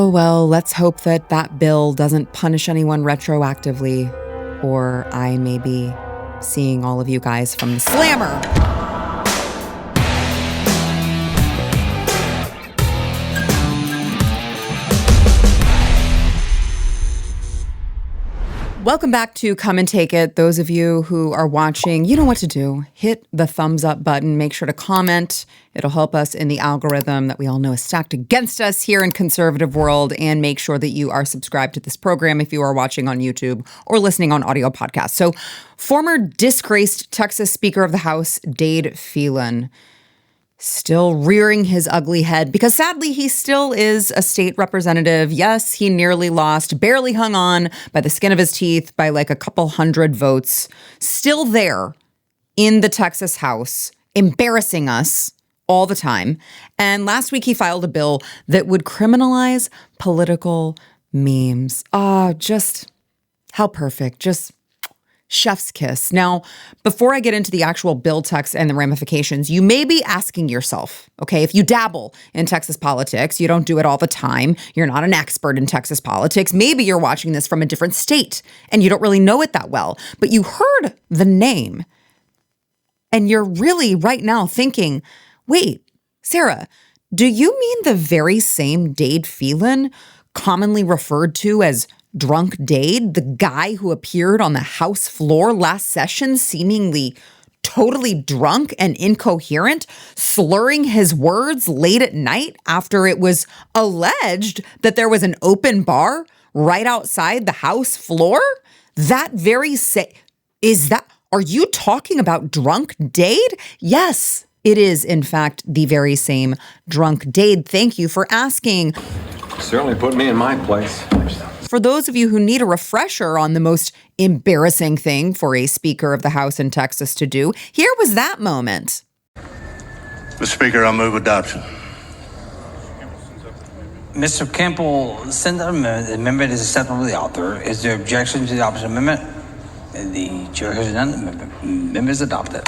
Well, let's hope that that bill doesn't punish anyone retroactively, or I may be seeing all of you guys from the slammer. Welcome back to Come and Take It. Those of you who are watching, you know what to do. Hit the thumbs up button. Make sure to comment. It'll help us in the algorithm that we all know is stacked against us here in conservative world. And make sure that you are subscribed to this program if you are watching on YouTube or listening on audio podcasts. So former disgraced Texas Speaker of the House, Dade Phelan, still rearing his ugly head because sadly he still is a state representative. Yes, he nearly lost, barely hung on by the skin of his teeth by like a couple hundred votes. Still there in the Texas House, embarrassing us all the time. And last week he filed a bill that would criminalize political memes. Just how perfect. Just chef's kiss. Now, before I get into the actual bill text and the ramifications, you may be asking yourself, okay, if you dabble in Texas politics, you don't do it all the time, you're not an expert in Texas politics, maybe you're watching this from a different state and you don't really know it that well, but you heard the name and you're really right now thinking, wait, Sara, do you mean the very same Dade Phelan, commonly referred to as Drunk Dade, the guy who appeared on the House floor last session seemingly totally drunk and incoherent, slurring his words late at night after it was alleged that there was an open bar right outside the House floor? That very are you talking about Drunk Dade? Yes, it is in fact the very same Drunk Dade. Thank you for asking. Certainly put me in my place. For those of you who need a refresher on the most embarrassing thing for a Speaker of the House in Texas to do, here was that moment. Mr. Speaker, I move adoption. Mr. Campbell, send an amendment. The amendment is acceptable to the author. Is there objection to the opposite amendment? The chair has none. The amendment is adopted.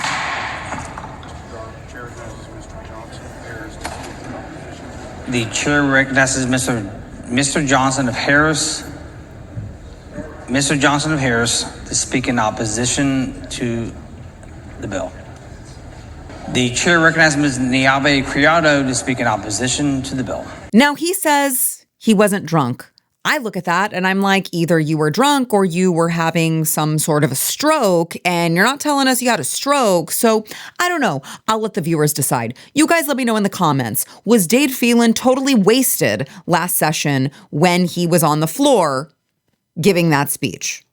The chair recognizes Mr. Johnson of Harris. Mr. Johnson of Harris to speak in opposition to the bill. The chair recognizes Ms. Niave Criado to speak in opposition to the bill. Now he says he wasn't drunk. I look at that and I'm like, either you were drunk or you were having some sort of a stroke and you're not telling us you had a stroke. So I don't know. I'll let the viewers decide. You guys let me know in the comments. Was Dade Phelan totally wasted last session when he was on the floor giving that speech?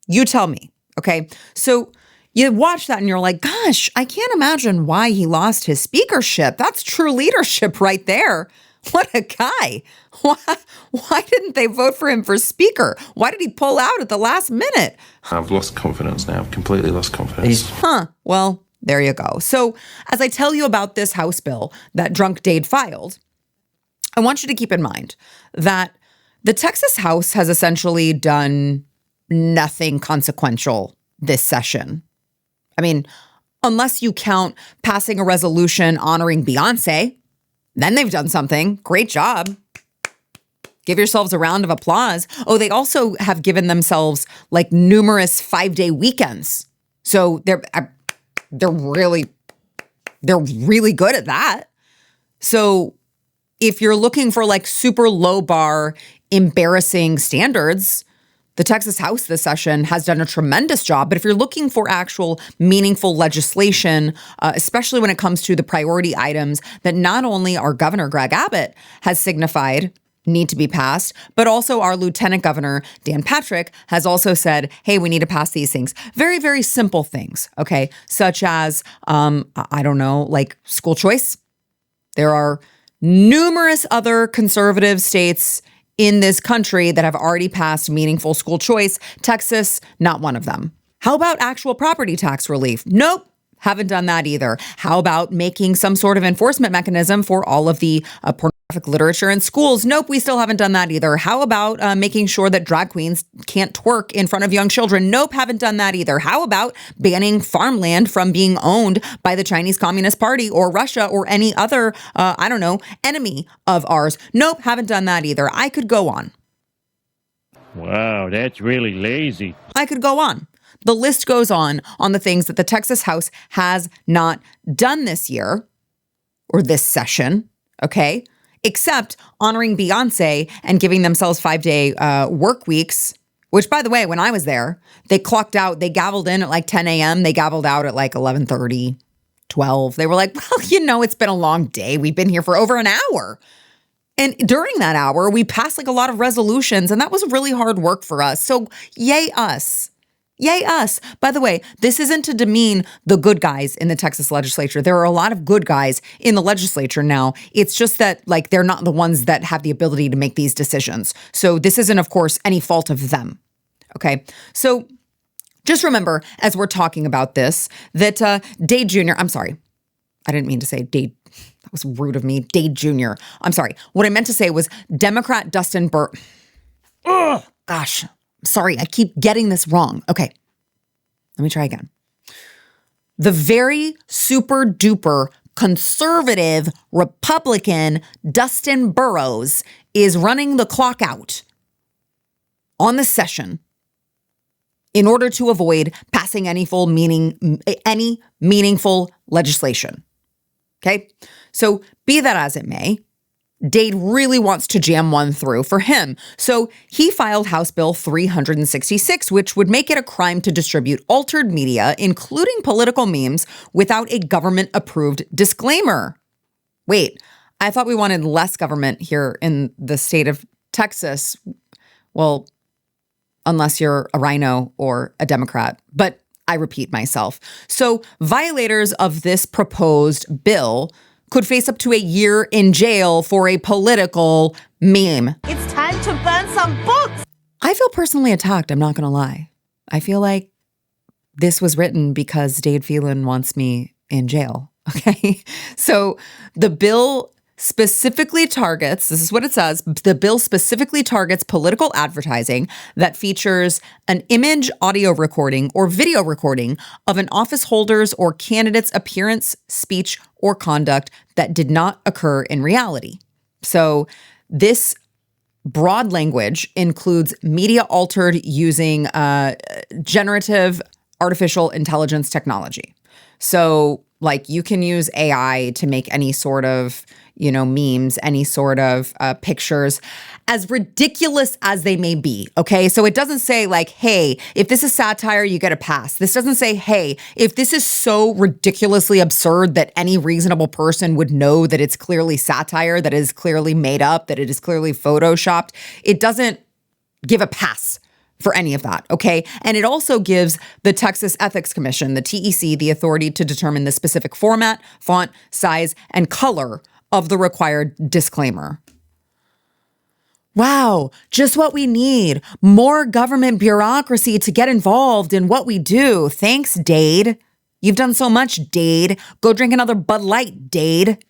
You tell me, okay? So you watch that and you're like, gosh, I can't imagine why he lost his speakership. That's true leadership right there. What a guy. Why didn't they vote for him for speaker? Why did he pull out at the last minute? I've lost confidence now. I've completely lost confidence. Well, there you go. So as I tell you about this House bill that Drunk Dade filed, I want you to keep in mind that the Texas House has essentially done nothing consequential this session. I mean, unless you count passing a resolution honoring Beyonce, then they've done something. Great job. Give yourselves a round of applause. Oh, they also have given themselves like numerous 5-day weekends. So they're really good at that. So if you're looking for like super low bar, embarrassing standards, the Texas House this session has done a tremendous job. But if you're looking for actual meaningful legislation, especially when it comes to the priority items that not only our Governor Greg Abbott has signified need to be passed, but also our Lieutenant Governor Dan Patrick has also said, hey, we need to pass these things. Very, very simple things, okay? Such as, I don't know, like school choice. There are numerous other conservative states in this country that have already passed meaningful school choice. Texas, not one of them. How about actual property tax relief? Nope. haven't done that either. How about making some sort of enforcement mechanism for all of the pornographic literature in schools? Nope, we still haven't done that either. How about making sure that drag queens can't twerk in front of young children? Nope, haven't done that either. How about banning farmland from being owned by the Chinese Communist Party or Russia or any other, enemy of ours? Nope, haven't done that either. I could go on. Wow, that's really lazy. I could go on. The list goes on the things that the Texas House has not done this year or this session, okay, except honoring Beyonce and giving themselves 5-day work weeks, which, by the way, when I was there, they clocked out, they gavelled in at like 10 a.m., they gavelled out at like 11:30, 12. They were like, well, it's been a long day. We've been here for over an hour. And during that hour, we passed like a lot of resolutions, and that was really hard work for us. So yay us. Yay us. By the way, this isn't to demean the good guys in the Texas legislature. There are a lot of good guys in the legislature now. It's just that like they're not the ones that have the ability to make these decisions. So this isn't, of course, any fault of them. Okay. So just remember, as we're talking about this, that Dade Jr., I'm sorry. I didn't mean to say Dade. That was rude of me. Dade Jr. I'm sorry. What I meant to say was Democrat Dustin Oh, gosh. Sorry, I keep getting this wrong. Okay, let me try again. The very super duper conservative Republican Dustin Burrows is running the clock out on the session in order to avoid passing any meaningful legislation. Okay, so be that as it may, Dade really wants to jam one through for him. So he filed House Bill 366, which would make it a crime to distribute altered media, including political memes, without a government-approved disclaimer. Wait, I thought we wanted less government here in the state of Texas. Well, unless you're a rhino or a Democrat. But I repeat myself. So violators of this proposed bill could face up to a year in jail for a political meme. It's time to burn some books. I feel personally attacked, I'm not going to lie. I feel like this was written because Dade Phelan wants me in jail, okay? So the bill specifically targets, this is what it says, the bill specifically targets political advertising that features an image, audio recording, or video recording of an office holder's or candidate's appearance, speech, or conduct that did not occur in reality. So this broad language includes media altered using generative artificial intelligence technology. So like you can use AI to make any sort of, memes, any sort of pictures, as ridiculous as they may be, okay? So it doesn't say like, hey, if this is satire, you get a pass. This doesn't say, hey, if this is so ridiculously absurd that any reasonable person would know that it's clearly satire, that it is clearly made up, that it is clearly photoshopped. It doesn't give a pass for any of that, okay? And it also gives the Texas Ethics Commission, the TEC, the authority to determine the specific format, font, size, and color of the required disclaimer. Wow, just what we need. More government bureaucracy to get involved in what we do. Thanks, Dade. You've done so much, Dade. Go drink another Bud Light, Dade.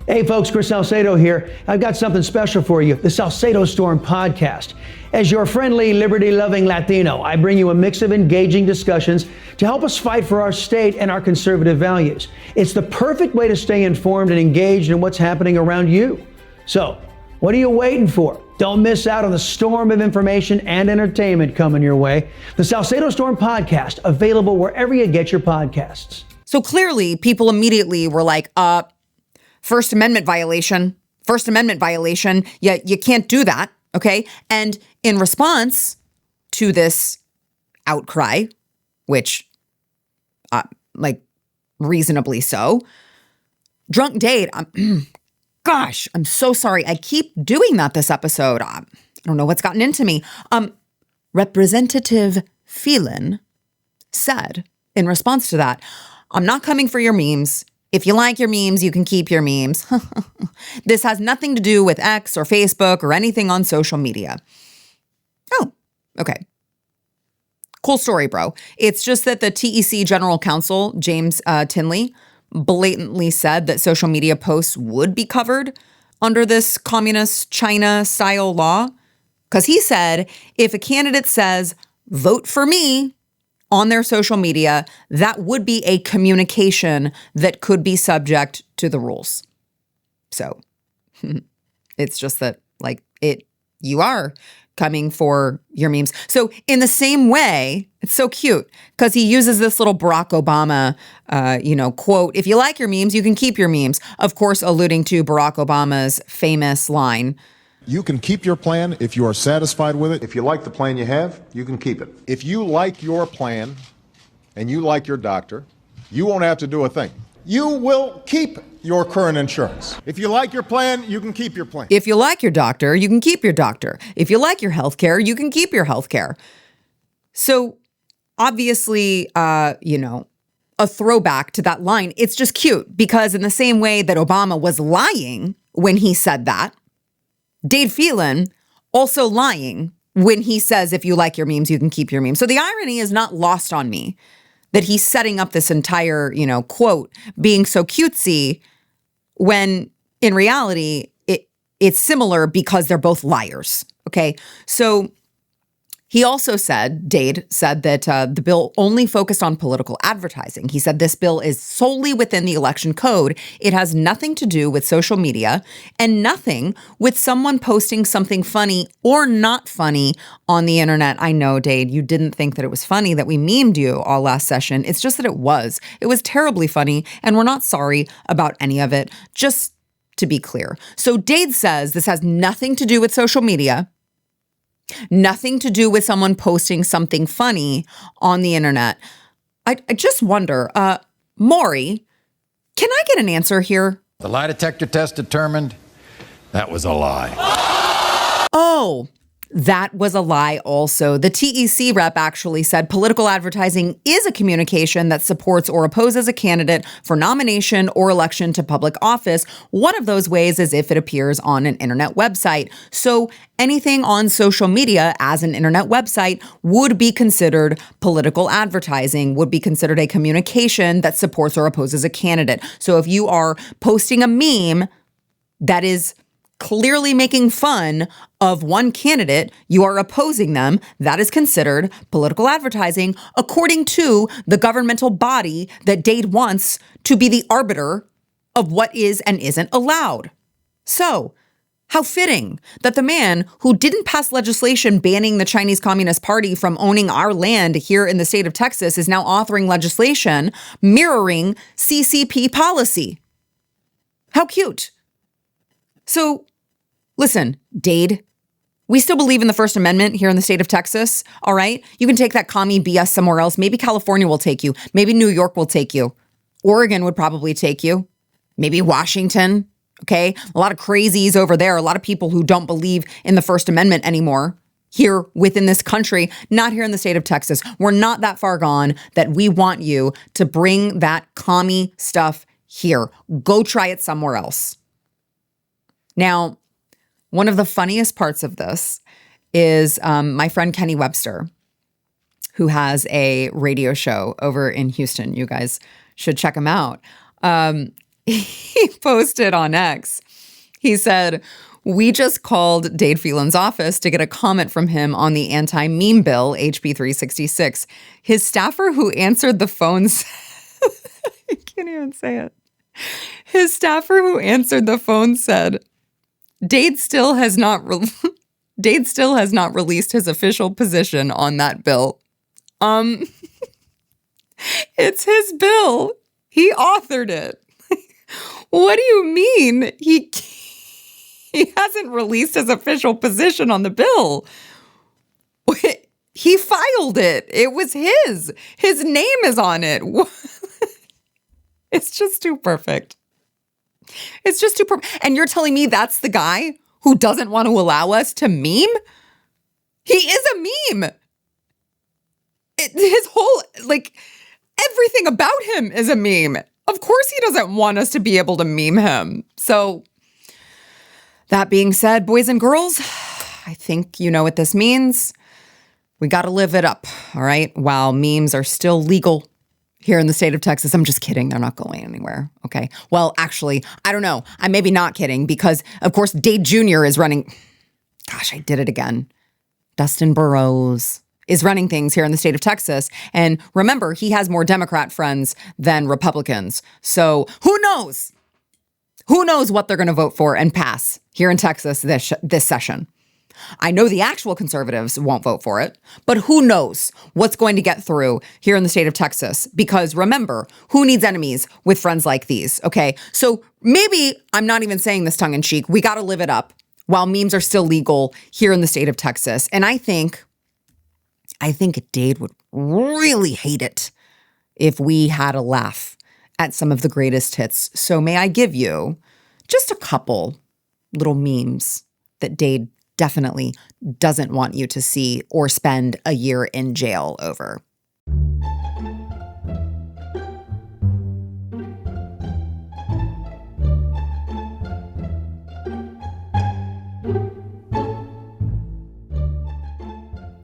Hey folks, Chris Salcedo here. I've got something special for you, the Salcedo Storm podcast. As your friendly, liberty-loving Latino, I bring you a mix of engaging discussions to help us fight for our state and our conservative values. It's the perfect way to stay informed and engaged in what's happening around you. So, what are you waiting for? Don't miss out on the storm of information and entertainment coming your way. The Salcedo Storm podcast, available wherever you get your podcasts. So clearly, people immediately were like, First Amendment violation. Yeah, you can't do that, okay? And in response to this outcry, which, reasonably so, Drunk Dade, gosh, I'm so sorry. I keep doing that this episode. I don't know what's gotten into me. Representative Phelan said in response to that, I'm not coming for your memes. If you like your memes, you can keep your memes. This has nothing to do with X or Facebook or anything on social media. Oh, okay. Cool story, bro. It's just that the TEC General Counsel, James Tinley, blatantly said that social media posts would be covered under this communist China-style law. Because he said, if a candidate says, vote for me on their social media, that would be a communication that could be subject to the rules. So it's just that, like, you are coming for your memes. So in the same way, it's so cute because he uses this little Barack Obama, quote, if you like your memes, you can keep your memes. Of course, alluding to Barack Obama's famous line. You can keep your plan if you are satisfied with it. If you like the plan you have, you can keep it. If you like your plan and you like your doctor, you won't have to do a thing. You will keep your current insurance. If you like your plan, you can keep your plan. If you like your doctor, you can keep your doctor. If you like your health care, you can keep your health care. So obviously, a throwback to that line. It's just cute because in the same way that Obama was lying when he said that, Dade Phelan also lying when he says, if you like your memes, you can keep your memes. So the irony is not lost on me that he's setting up this entire, quote, being so cutesy when in reality, it's similar because they're both liars. Okay. So he also said, Dade said that the bill only focused on political advertising. He said this bill is solely within the election code. It has nothing to do with social media and nothing with someone posting something funny or not funny on the internet. I know, Dade, you didn't think that it was funny that we memed you all last session. It's just that it was. It was terribly funny, and we're not sorry about any of it, just to be clear. So Dade says this has nothing to do with social media. Nothing to do with someone posting something funny on the internet. I just wonder, Maury, can I get an answer here? The lie detector test determined that was a lie. Oh, that was a lie also. The TEC rep actually said political advertising is a communication that supports or opposes a candidate for nomination or election to public office. One of those ways is if it appears on an internet website. So anything on social media as an internet website would be considered political advertising, would be considered a communication that supports or opposes a candidate. So if you are posting a meme that is clearly making fun of one candidate, you are opposing them, that is considered political advertising, according to the governmental body that Dade wants to be the arbiter of what is and isn't allowed. So, how fitting that the man who didn't pass legislation banning the Chinese Communist Party from owning our land here in the state of Texas is now authoring legislation mirroring CCP policy. How cute. So, listen, Dade, we still believe in the First Amendment here in the state of Texas, all right? You can take that commie BS somewhere else. Maybe California will take you. Maybe New York will take you. Oregon would probably take you. Maybe Washington, okay? A lot of crazies over there, a lot of people who don't believe in the First Amendment anymore here within this country, not here in the state of Texas. We're not that far gone that we want you to bring that commie stuff here. Go try it somewhere else. Now, one of the funniest parts of this is my friend Kenny Webster, who has a radio show over in Houston. You guys should check him out. He posted on X. He said, we just called Dade Phelan's office to get a comment from him on the anti-meme bill, HB 366. His staffer who answered the phone I can't even say it. His staffer who answered the phone said, Dade still has not released his official position on that bill. It's his bill. He authored it. What do you mean? He hasn't released his official position on the bill. He filed it. It was his. His name is on it. It's just too perfect. It's just too perfect. And you're telling me that's the guy who doesn't want to allow us to meme? He is a meme. His whole, everything about him is a meme. Of course he doesn't want us to be able to meme him. So, that being said, boys and girls, I think you know what this means. We got to live it up, all right? While memes are still legal here in the state of Texas. I'm just kidding. They're not going anywhere, okay? Well, actually, I don't know. I'm maybe not kidding because, of course, Dade Jr. is running. Gosh, I did it again. Dustin Burrows is running things here in the state of Texas. And remember, he has more Democrat friends than Republicans. So who knows? Who knows what they're going to vote for and pass here in Texas this session? I know the actual conservatives won't vote for it, but who knows what's going to get through here in the state of Texas? Because remember, who needs enemies with friends like these? Okay, so maybe I'm not even saying this tongue in cheek. We got to live it up while memes are still legal here in the state of Texas. And I think Dade would really hate it if we had a laugh at some of the greatest hits. So may I give you just a couple little memes that Dade definitely doesn't want you to see or spend a year in jail over.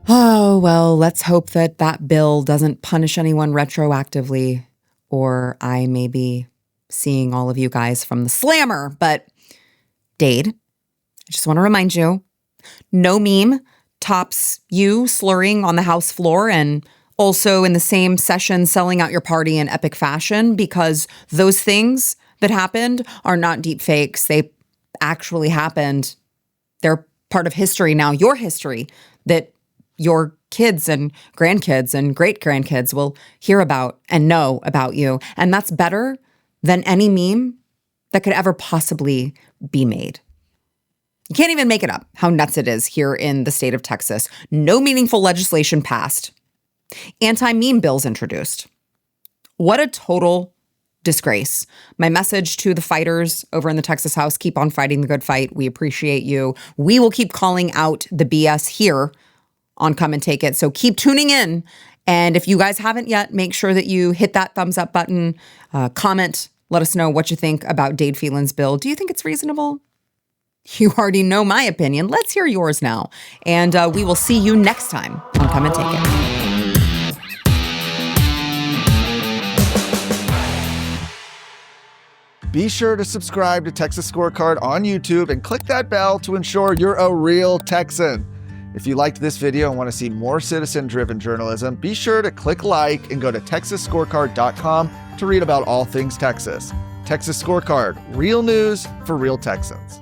Oh, well, let's hope that bill doesn't punish anyone retroactively, or I may be seeing all of you guys from the slammer. But Dade, I just want to remind you, no meme tops you slurring on the House floor and also in the same session selling out your party in epic fashion, because those things that happened are not deep fakes. They actually happened. They're part of history now, your history, that your kids and grandkids and great-grandkids will hear about and know about you. And that's better than any meme that could ever possibly be made. You can't even make it up how nuts it is here in the state of Texas. No meaningful legislation passed. Anti-meme bills introduced. What a total disgrace. My message to the fighters over in the Texas House, keep on fighting the good fight. We appreciate you. We will keep calling out the BS here on Come and Take It. So keep tuning in. And if you guys haven't yet, make sure that you hit that thumbs up button, comment, let us know what you think about Dade Phelan's bill. Do you think it's reasonable? You already know my opinion. Let's hear yours now. And we will see you next time on Come and Take It. Be sure to subscribe to Texas Scorecard on YouTube and click that bell to ensure you're a real Texan. If you liked this video and want to see more citizen-driven journalism, be sure to click like and go to TexasScorecard.com to read about all things Texas. Texas Scorecard, real news for real Texans.